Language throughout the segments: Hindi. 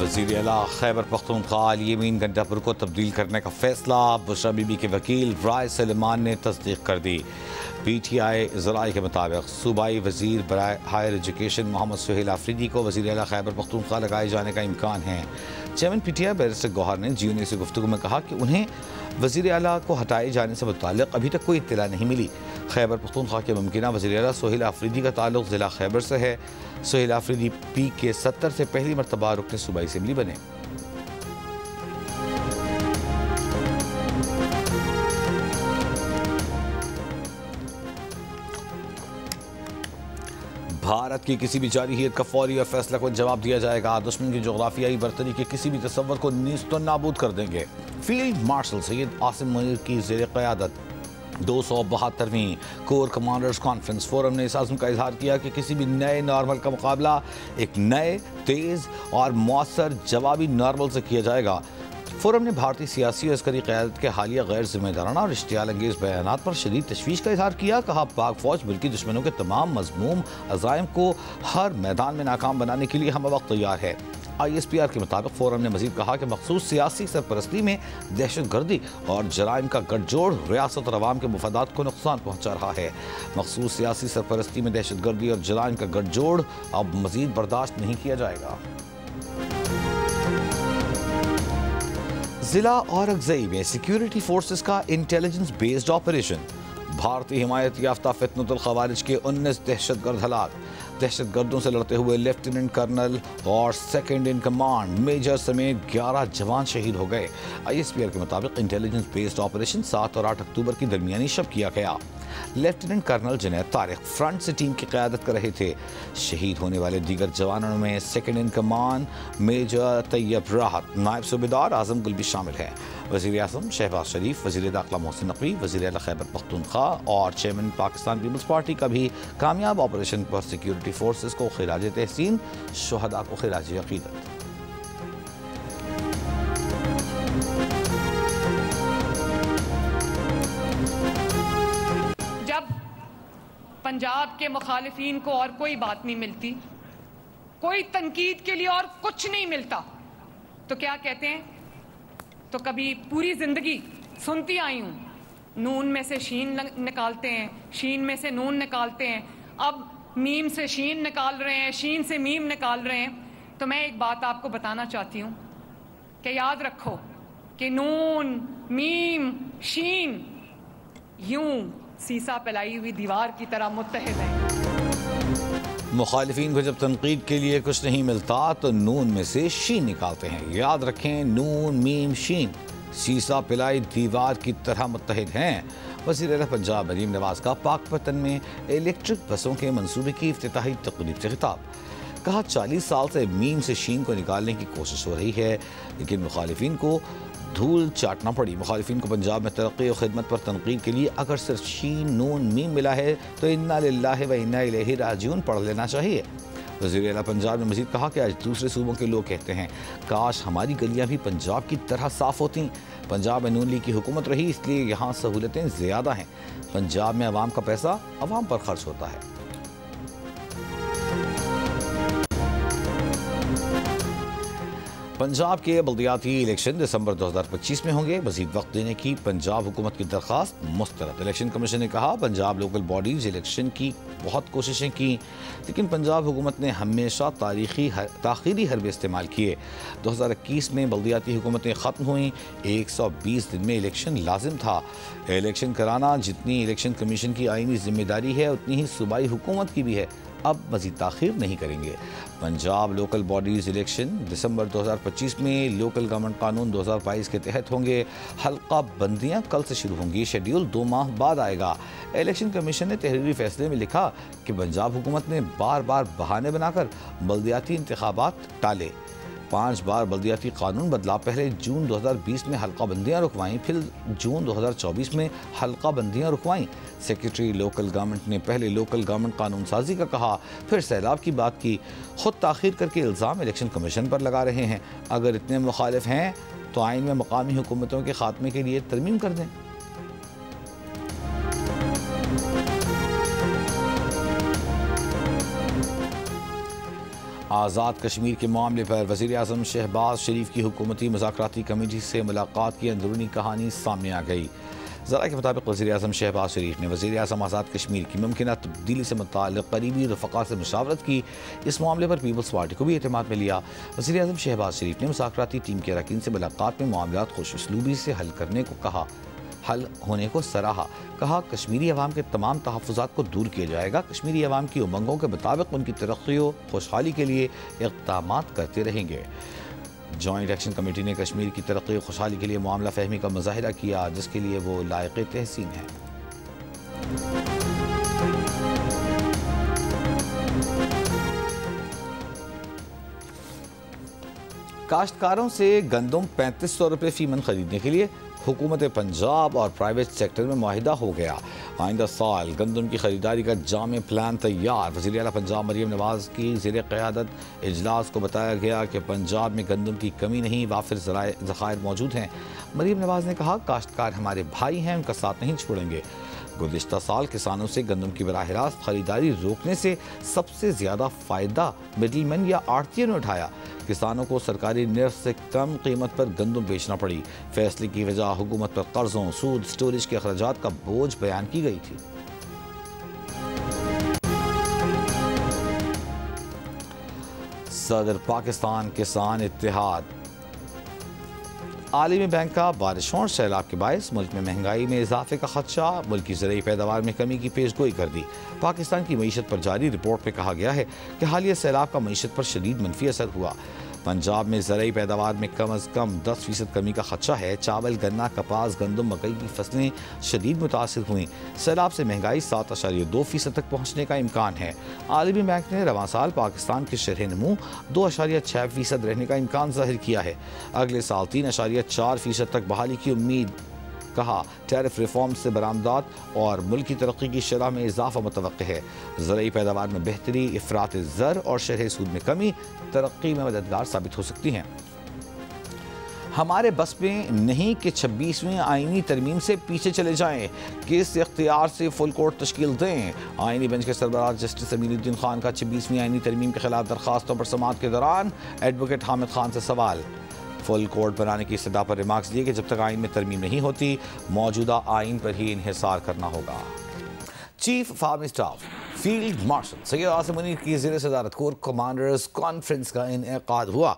वज़ीर आला खैबर पख्तूनख्वा अल-यमीन गंडापुर को तब्दील करने का फैसला। बुशरा बीबी के वकील राय सलेमान ने तस्दीक कर दी। PTI ज़राए के मुताबिक सूबाई वज़ीर बराए हायर एजुकेशन मोहम्मद सुहेल आफरीदी को वज़ीर आला खैबर पख्तूनख्वा लगाए जाने का इम्कान है। चेयरमैन PTI बैरिस्टर गौहर ने GNA से गुफ्तगू में कहा कि उन्हें वज़ीर आला को हटाए जाने से मुताल्लिक़ अभी तक कोई इत्तला नहीं मिली। खैबर पख्तूनख्वा के मुमकिना वज़ीर आला सुहेल आफरीदी का ताल्लुक़ ज़िला खैबर से है। सुहेल आफरीदी PK 70 से पहली मरतबा रुकन सूबाई असम्बली बने। भारत की किसी भी जारी हियत का फौरी और फैसला को जवाब दिया जाएगा। दुश्मन की जोग्राफियाई बर्तरी के किसी भी तसव्वुर को नीस्त नाबूद कर देंगे। फील्ड मार्शल सैयद आसिम मुनीर की ज़ेर क़यादत 272वीं कोर कमांडर्स कॉन्फ्रेंस फोरम ने इस आज़म का इजहार किया कि किसी भी नए नॉर्मल का मुकाबला एक नए, तेज़ और मौसर जवाबी नॉर्मल से किया जाएगा। फोरम ने भारतीय सियासी और अस्करी क़यादत के हालिया गैर जिम्मेदाराना और इश्तियाल अंगेज़ बयानात पर शदीद तशवीश का इजहार किया। कहा, पाक फ़ौज मुल्की दुश्मनों के तमाम मज़मूम अज़ाइम को हर मैदान में नाकाम बनाने के लिए हम वक्त तैयार है। ISPR के मुताबिक फोरम ने मज़ीद कहा कि मखसूस सियासी सरपरस्ती में दहशतगर्दी और जराइम का गठजोड़ रियासत और अवाम के मुफादात को नुकसान पहुँचा रहा है। मखसूस सियासी सरपरस्ती में दहशतगर्दी और जराइम का गठजोड़ अब मज़ीद बर्दाश्त नहीं किया जाएगा। ज़िला औरंगज़ई में सिक्योरिटी फोर्सेस का इंटेलिजेंस बेस्ड ऑपरेशन। भारतीय हिमायत याफ्ता फितनतुल खवारिज के 19 दहशतगर्द हलाक। दहशतगर्दों से लड़ते हुए लेफ्टिनेंट कर्नल और सेकंड इन कमांड मेजर समेत 11 जवान शहीद हो गए। ISPR के मुताबिक इंटेलिजेंस बेस्ड ऑपरेशन 7 और 8 अक्टूबर की दरमियानी शब किया गया। Lieutenant colonel Junaid Tariq front से टीम की क़यादत कर रहे थे। शहीद होने वाले दीगर जवानों में second in command major Tayyab Rahat, नायब सूबेदार आजम गुल भी शामिल हैं। वज़ीर आज़म शहबाज शरीफ, वज़ीर दाखिला मोहसिन नकवी, वज़ीर आला खैबर पख्तूनख्वा और चेयरमैन पाकिस्तान पीपल्स पार्टी का भी कामयाब ऑपरेशन पर सिक्योरिटी फोर्सेस को खिराज तहसीन, शुहदा को खिराज अक़ीदत। पंजाब के मुखालिफिन को और कोई बात नहीं मिलती, कोई तनकीद के लिए और कुछ नहीं मिलता, तो क्या कहते हैं? तो कभी पूरी जिंदगी सुनती आई हूं, नून में से शीन निकालते हैं, शीन में से नून निकालते हैं, अब मीम से शीन निकाल रहे हैं, शीन से मीम निकाल रहे हैं। तो मैं एक बात आपको बताना चाहती हूं कि याद रखो कि नून, मीम, शीन यूं सीसा पिलाई हुई दीवार की तरह मुत्तहिद है। मुखालिफिन को जब तनकीद के लिए कुछ नहीं मिलता तो नून में से शीन निकालते हैं। याद रखें, नून, मीम, शीन सीसा पिलाई दीवार की तरह मुत्तहिद हैं। वज़ीर आला पंजाब मरीम नवाज का पाकपतन में इलेक्ट्रिक बसों के मंसूबे की इफ्तिताही तक़रीब से खिताब। कहा, 40 साल से मीम से शीन को निकालने की कोशिश हो रही है, लेकिन मुखालिफिन को धूल चाटना पड़ी। मुखालिफिन को पंजाब में तरक्की और खिदमत पर तनकीद के लिए अगर सिर्फ शीन, नून, मीम मिला है तो इन्ना लिल्लाहि व इन्ना इलैहि राजिऊन पढ़ लेना चाहिए। वज़ीर आला पंजाब ने मज़ीद कहा कि आज दूसरे सूबों के लोग कहते हैं, काश हमारी गलियाँ भी पंजाब की तरह साफ़ होती। पंजाब में नून लीग की हुकूमत रही, इसलिए यहाँ सहूलतें ज़्यादा हैं। पंजाब में अवाम का पैसा अवाम पर खर्च होता है। पंजाब के बल्दियाती इलेक्शन दिसंबर 2025 में होंगे। मज़ीद वक्त देने की पंजाब हुकूमत की दरख्वास्त मुस्तरद। इलेक्शन कमीशन ने कहा, पंजाब लोकल बॉडीज इलेक्शन की बहुत कोशिशें की, लेकिन पंजाब हुकूमत ने हमेशा ताख़ीरी हरबे इस्तेमाल किए। 2021 में बल्दियाती हुकूमतें ख़त्म हुई, 120 दिन में इलेक्शन लाजिम था। इलेक्शन कराना जितनी इलेक्शन कमीशन की आइनी जिम्मेदारी है, उतनी ही सूबाई हुकूमत की भी है। अब मज़ीद ताख़ीर नहीं करेंगे। पंजाब लोकल बॉडीज़ इलेक्शन दिसंबर 2025 में लोकल गवर्नमेंट कानून 2022 के तहत होंगे। हल्का बंदियाँ कल से शुरू होंगी, शेड्यूल 2 माह बाद आएगा। इलेक्शन कमीशन ने तहरीरी फैसले में लिखा कि पंजाब हुकूमत ने बार बार बहाने बनाकर बल्दियाती इंतखाबात टाले। 5 बार बल्दियाती कानून बदला। पहले जून 2020 में हल्का बंदियाँ रुकवाईं, फिर जून 2024 में हल्का बंदियाँ रुकवाईं। सेक्रेटरी लोकल गवर्नमेंट ने पहले लोकल गवर्नमेंट कानून साजी का कहा, फिर सैलाब की बात की। खुद ताख़ीर करके इल्ज़ाम इलेक्शन कमीशन पर लगा रहे हैं। अगर इतने मुखालिफ हैं तो आइन में मकामी हुकूमतों के खात्मे के लिए तरमीम कर दें। आज़ाद कश्मीर के मामले पर वज़ीर आज़म शहबाज शरीफ की हुकूमती मुज़ाकराती कमेटी से मुलाकात की अंदरूनी कहानी सामने आ गई। ज़रा के मुताबिक वज़ीर आज़म शहबाज शरीफ ने वज़ीर आज़म आज़ाद कश्मीर की मुमकिन तब्दीली से मुताल्लिक़ करीबी रफ़क़ा से मुशावरत की। इस मामले पर पीपल्स पार्टी को भी एतमाद में लिया। वज़ीर आज़म शहबाज शरीफ ने मुज़ाकराती टीम के अरकान से मुलाकात में मामलात खुश उसलूबी से हल करने को कहा, हल होने को सराहा। कहा कश्मीरी अवाम के तमाम तहफ़्फ़ुज़ात को दूर किया जाएगा। कश्मीरी अवाम की उमंगों के मुताबिक उनकी तरक्की व खुशहाली के लिए इक़दामात करते रहेंगे। जॉइंट एक्शन कमेटी ने कश्मीर की तरक्की और खुशहाली के लिए मामला फहमी का मुजाहिरा किया, जिसके लिए वो लायक़ तहसीन है। काश्तकारों से गंदम 3500 रुपये फी मन खरीदने के लिए हुकूमत पंजाब और प्राइवेट सेक्टर में मुआहिदा हो गया। आइंदा साल गंदम की खरीदारी का जामे प्लान तैयार। वज़ीर आला पंजाब मरीम नवाज की ज़ेर क़यादत इजलास को बताया गया कि पंजाब में गंदम की कमी नहीं, वाफिर ज़खायर मौजूद हैं। मरीम नवाज ने कहा काश्तकार हमारे भाई हैं, उनका साथ नहीं छोड़ेंगे। गुज़िश्ता साल किसानों से गंदम की बराह रास्त खरीदारी रोकने से सबसे ज़्यादा फ़ायदा मिडलमैन या आड़तियों ने उठाया। किसानों को सरकारी निर्फ से कम कीमत पर गंदम बेचना पड़ी। फैसले की वजह हुकूमत पर कर्जों, सूद, स्टोरेज के अखराजात का बोझ बयान की गई थी। सदर पाकिस्तान किसान इत्तेहाद। आलमी बैंक का बारिशों और सैलाब के बायस मुल्क में महंगाई में इजाफे का खदशा, मुल्क की ज़रूरी पैदावार में कमी की पेशगोई कर दी। पाकिस्तान की मईशत पर जारी रिपोर्ट में कहा गया है कि हालिया सैलाब का मईशत पर शदीद मनफी असर हुआ। पंजाब में ज़रूरी पैदावार में कम अज़ कम 10% कमी का खदशा है। चावल, गन्ना, कपास, गंदम, मकई की फसलें शदीद मुतासिर हुई। सैलाब से महंगाई 7.2% तक पहुँचने का इम्कान है। आलमी बैंक ने रवां साल पाकिस्तान के शरह नमू 2.6% रहने का इम्कान जाहिर किया है। अगले साल 3.4% तक बहाली की उम्मीद। कहा टैरिफ रिफॉर्म से बरामदात और मुल्क की तरक्की की शरह में इजाफा मुतवक्किल है। ज़रूरी पैदावार में बेहतरी, इफ़रात ज़र और शरह सूद में कमी तरक्की में मददगार साबित हो सकती हैं। हमारे बस में नहीं कि 26वीं आईनी तरमीम से पीछे चले जाएं, किस इख्तियार से फुल कोर्ट तश्कील दें। आईनी बेंच के सरबराह जस्टिस अमीनुद्दीन खान का 26वीं आईनी तरमीम के खिलाफ दरखास्तों पर समाअत के दौरान एडवोकेट हामिद खान से सवाल। फुल कोर्ट बनाने की सदा पर रिमार्क्स दिए कि जब तक आइन में तरमीम नहीं होती मौजूदा आइन पर ही इन्हिसार करना होगा। Chief of army staff field marshal Syed Asim Munir की ज़ेर सदारत कोर कमांडर्स कॉन्फ्रेंस का इनेकाद हुआ।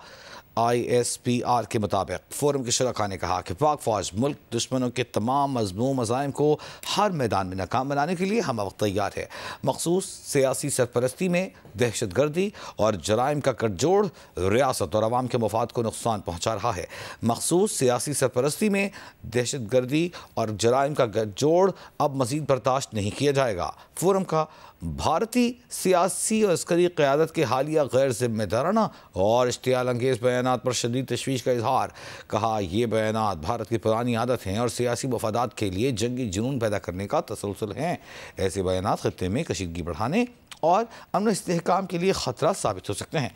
ISPR के मुताबिक फोरम के शुरका ने कहा कि पाक फौज मुल्क दुश्मनों के तमाम मज़मूम मज़ाइम को हर मैदान में नाकाम बनाने के लिए हम वक्त तैयार है। मखसूस सियासी सरपरस्ती में दहशत गर्दी और जराइम का गठजोड़ रियासत और अवाम के मफाद को नुकसान पहुँचा रहा है। मखसूस सियासी सरपरस्ती में दहशत गर्दी और जराइम का गठजोड़ अब मज़ीद बर्दाश्त नहीं किया जाएगा। फोरम का भारतीय सियासी और अस्करी क़यादत के हालिया गैर जिम्मेदाराना और इश्तियाल अंगेज़ बयानात पर शदीद तशवीश का इजहार। कहा यह बयानात भारत की पुरानी आदत हैं और सियासी मफादात के लिए जंगी जुनून पैदा करने का तसलसल हैं। ऐसे बयानात खित्ते में कशीदगी बढ़ाने और अमन इस्तेहकाम के लिए ख़तरा साबित हो सकते हैं।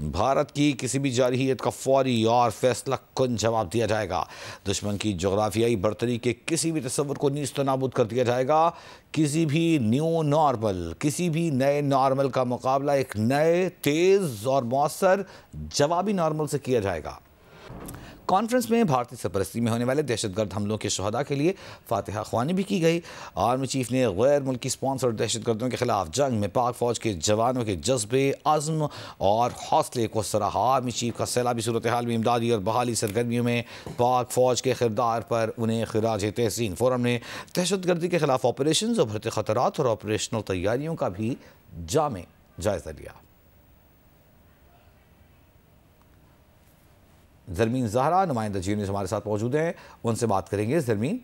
भारत की किसी भी जारहियत का फौरी और फैसला कुन जवाब दिया जाएगा। दुश्मन की जोग्राफियाई बरतरी के किसी भी तस्वुर को नीस्त नाबूद कर दिया जाएगा। किसी भी न्यू नॉर्मल, किसी भी नए नॉर्मल का मुकाबला एक नए, तेज़ और मौसर जवाबी नॉर्मल से किया जाएगा। कॉन्फ्रेंस में भारतीय सरपरस्ती में होने वाले दहशतगर्द हमलों के शहदा के लिए फातिहा ख्वानी भी की गई। आर्मी चीफ ने गैर मुल्की स्पॉन्सर दहशतगर्दों के खिलाफ जंग में पाक फौज के जवानों के जज्बे, अज़्म और हौसले को सराहा। आर्मी चीफ का सैलाबी सूरत हाल में इमदादी और बहाली सरगर्मियों में पाक फौज के किरदार पर उन्हें खिराज तहसीन। फोरम ने दहशतगर्दी के खिलाफ ऑपरेशन, उभरते खतरात और ऑपरेशनल तैयारियों का भी जामे जायजा लिया। ज़रमीन ज़हरा नुमाइंदा जी न्यूज़ हमारे साथ मौजूद हैं, उनसे बात करेंगे। ज़रमीन,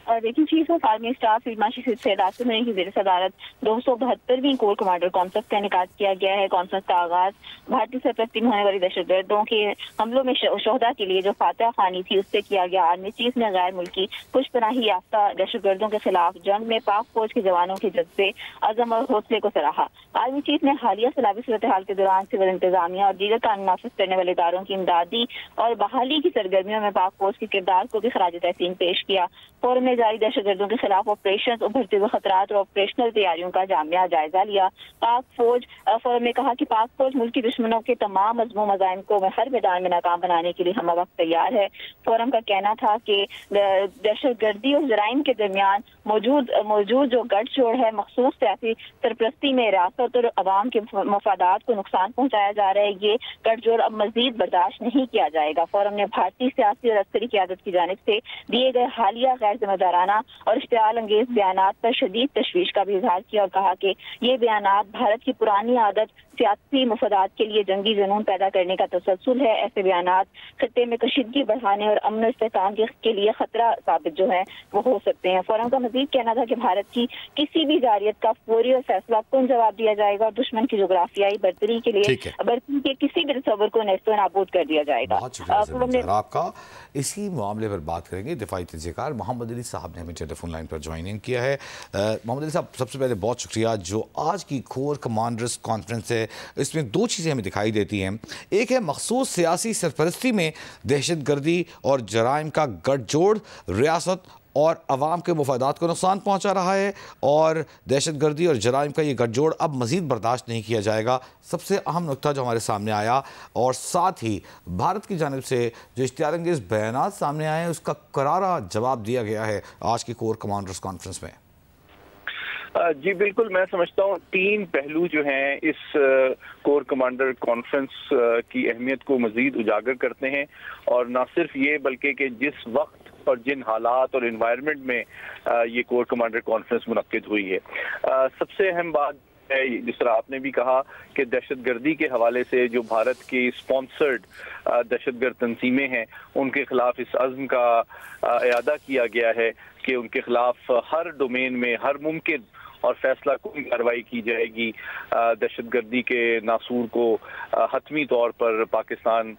देखिए chief of army staff field marshal Syed Asim Munir की ज़ेर सदारत 272वीं कोर कमांडर कॉन्फ्रेंस का इनेकाद किया गया है। कॉन्फ्रेंस का आगाज भारतीय सरपरस्ती में होने वाली दहशतगर्दों के हमलों में शहदा के लिए जो फातिहा ख्वानी थी उससे किया गया। आर्मी चीफ ने गैर मुल्की खुशपनाही याफ्ता दहशतगर्दों के खिलाफ जंग में पाक फौज के जवानों के जज्बे, अज़म और हौसले को सराहा। आर्मी चीफ ने हालिया सैलाबी सूरत हाल के दौरान सिविल इंतजामिया और दीगर कानून नाफिज करने वाले इदारों की इमदादी और बहाली की सरगर्मियों में पाक फौज के किरदार को भी खराज तहसीन पेश किया। फोरम ने जारी दहशतगर्दों के खिलाफ ऑपरेशन, उभरते हुए खतरात और ऑपरेशनल तैयारियों का जामिया जायजा लिया। पाक फौज फोरम ने कहा कि पाक फौज मुल्की दुश्मनों के तमाम मजमूम मज़ाहिम को हर मैदान में नाकाम बनाने के लिए हम वक्त तैयार है। फोरम का कहना था कि दहशतगर्दी और जराइम के दरमियान मौजूद जो गठजोड़ है मखसूस सियासी सरपरस्ती में रियासत और अवाम के मफादात को नुकसान पहुंचाया जा रहा है, ये गठजोड़ अब मजीद बर्दाश्त नहीं किया जाएगा। फोरम ने भारतीय सियासी और अस्करी क़यादत की जानिब से दिए गए हालिया गैर जिम्मेदाराना और इश्तियाल अंगेज बयानात पर शदीद तशवीश का भी इजहार किया और कहा कि ये बयानात भारत की पुरानी आदत सियासी मुफादात के लिए जंगी जुनून पैदा करने का तसलसल है। ऐसे बयानात खत्ते में कशीदगी बढ़ाने और अमन इस्तेहकाम के लिए खतरा साबित जो है वो हो सकते हैं। फोरम का मजीद कहना था कि भारत की किसी भी जारियत का फौरी और फैसला कुन जवाब दिया जाएगा और दुश्मन की जोग्राफियाई बर्तरी के लिए बर्तरी के किसी भी तस्वर को नेस्तो नाबूद कर दिया जाएगा। आपका इसी मामले पर बात करेंगे। दिफाई तजज़ियेकार मोहम्मद अली साहब ने हमें टेलीफोन लाइन पर ज्वाइनिंग किया है। मोहम्मद अली साहब, सबसे पहले बहुत शुक्रिया। जो आज की कोर कमांडर्स कॉन्फ्रेंस है, इसमें दो चीज़ें हमें दिखाई देती हैं। एक है मखसूस सियासी सरपरस्ती में दहशतगर्दी और जराइम का गठजोड़ रियासत और अवाम के मुफादात को नुकसान पहुंचा रहा है, और दहशतगर्दी और जराइम का ये गठजोड़ अब मज़ीद बर्दाश्त नहीं किया जाएगा। सबसे अहम नुकता जो हमारे सामने आया, और साथ ही भारत की जानिब से जो इश्तियाल अंगेज़ बयानात सामने आए हैं, उसका करारा जवाब दिया गया है आज की कोर कमांडर्स कॉन्फ्रेंस में। जी बिल्कुल, मैं समझता हूँ तीन पहलू जो हैं इस कोर कमांडर कॉन्फ्रेंस की अहमियत को मजीद उजागर करते हैं, और ना सिर्फ ये बल्कि कि जिस वक्त और जिन हालात और इन्वायरमेंट में ये कोर कमांडर कॉन्फ्रेंस मुनक्किद हुई है। सबसे अहम बात है, जिस तरह आपने भी कहा कि दहशतगर्दी के हवाले से जो भारत की स्पॉन्सर्ड दहशतगर्द तंजीमें हैं, उनके खिलाफ इस अज़्म का इरादा किया गया है कि उनके खिलाफ हर डोमेन में हर मुमकिन और फैसला कुन कार्रवाई की जाएगी दहशतगर्दी के नासूर को हतमी तौर पर पाकिस्तान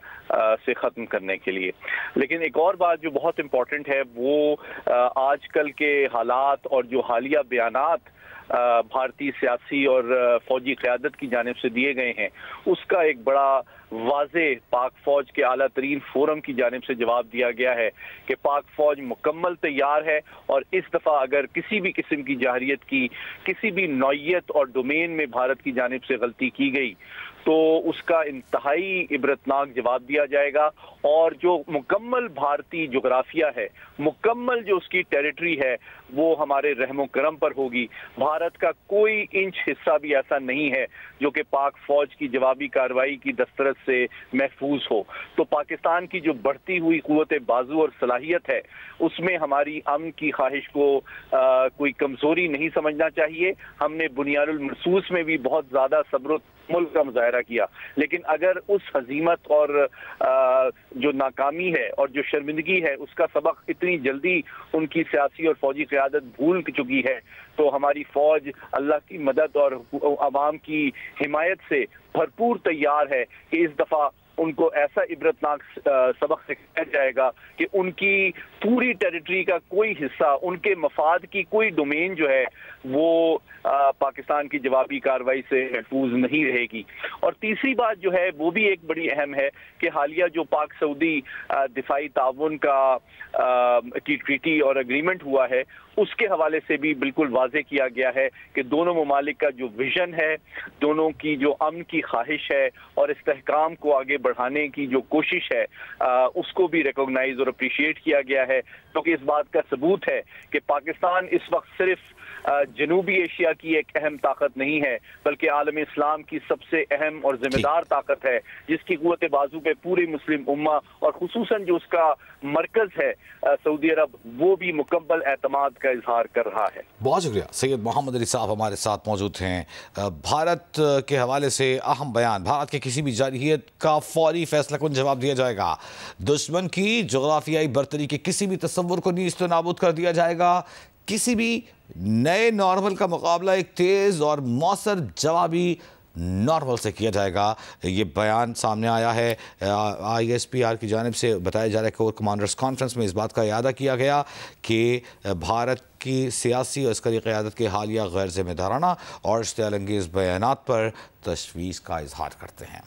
से ख़त्म करने के लिए। लेकिन एक और बात जो बहुत इम्पोर्टेंट है, वो आजकल के हालात और जो हालिया बयानात भारतीय सियासी और फौजी क़यादत की जानिब से दिए गए हैं, उसका एक बड़ा वाज़े पाक फौज के आला तरीन फोरम की जानिब से जवाब दिया गया है कि पाक फौज मुकम्मल तैयार है, और इस दफ़ा अगर किसी भी किस्म की जाहिरियत की किसी भी नौइयत और डोमेन में भारत की जानिब से गलती की गई तो उसका इंतहाई इबरतनाक जवाब दिया जाएगा। और जो मुकम्मल भारतीय जोग्राफिया है, मुकम्मल जो उसकी टेरिटरी है, वो हमारे रहमो करम पर होगी। भारत का कोई इंच हिस्सा भी ऐसा नहीं है जो कि पाक फौज की जवाबी कार्रवाई की दस्तरस से महफूज हो। तो पाकिस्तान की जो बढ़ती हुई कुव्वत बाजू और सलाहियत है, उसमें हमारी अमन की ख्वाहिश को कोई कमजोरी नहीं समझना चाहिए। हमने बुनियादुल मरसूस में भी बहुत ज्यादा सब्र मुल्क का मुजाहरा किया, लेकिन अगर उस हजीमत और जो नाकामी है और जो शर्मिंदगी है, उसका सबक इतनी जल्दी उनकी सियासी और फौजी क़यादत भूल चुकी है, तो हमारी फौज अल्लाह की मदद और अवाम की हिमायत से भरपूर तैयार है कि इस दफा उनको ऐसा इबरतनाक सबक सिखाया जाएगा कि उनकी पूरी टेरिटरी का कोई हिस्सा, उनके मफाद की कोई डोमेन जो है वो पाकिस्तान की जवाबी कार्रवाई से महफूज नहीं रहेगी। और तीसरी बात जो है वो भी एक बड़ी अहम है कि हालिया जो पाक सऊदी दिफाई ताउन की ट्रीटी और एग्रीमेंट हुआ है, उसके हवाले से भी बिल्कुल वाज़े किया गया है कि दोनों ममालिक का जो विजन है, दोनों की जो अमन की ख्वाहिश है और इस्तेहकाम को आगे बढ़ाने की जो कोशिश है, उसको भी रिकॉग्नाइज और अप्रिशिएट किया गया है। क्योंकि इस बात का सबूत है कि पाकिस्तान इस वक्त सिर्फ जनूबी एशिया की एक अहम ताकत नहीं है, बल्कि आलम इस्लाम की सबसे अहम और जिम्मेदार ताकत है, जिसकी कुव्वत बाजू पे पूरी मुस्लिम उम्मा और खुसूसन जो उसका मरकज है सऊदी अरब, वो भी मुकम्मल एतमाद का इजहार कर रहा है। बहुत शुक्रिया। सैयद मोहम्मद अली साहब हमारे साथ मौजूद हैं। भारत के हवाले से अहम बयान, भारत के किसी भी जारहियत का फौरी फैसला कुन जवाब दिया जाएगा, दुश्मन की जोग्राफियाई बर्तरी के किसी भी तस्वुर को नीस्त नाबूद कर दिया जाएगा, किसी भी नए नॉर्मल का मुकाबला एक तेज़ और मौसर जवाबी नॉर्मल से किया जाएगा। ये बयान सामने आया है ISPR की जानिब से। बताया जा रहा है कि कोर कमांडर्स कॉन्फ्रेंस में इस बात का इरादा किया गया कि भारत की सियासी और अस्करी क़यादत के हालिया गैर ज़िम्मेदाराना और इश्तियाल अंगेज़ बयानात पर तशवीश का इजहार करते हैं।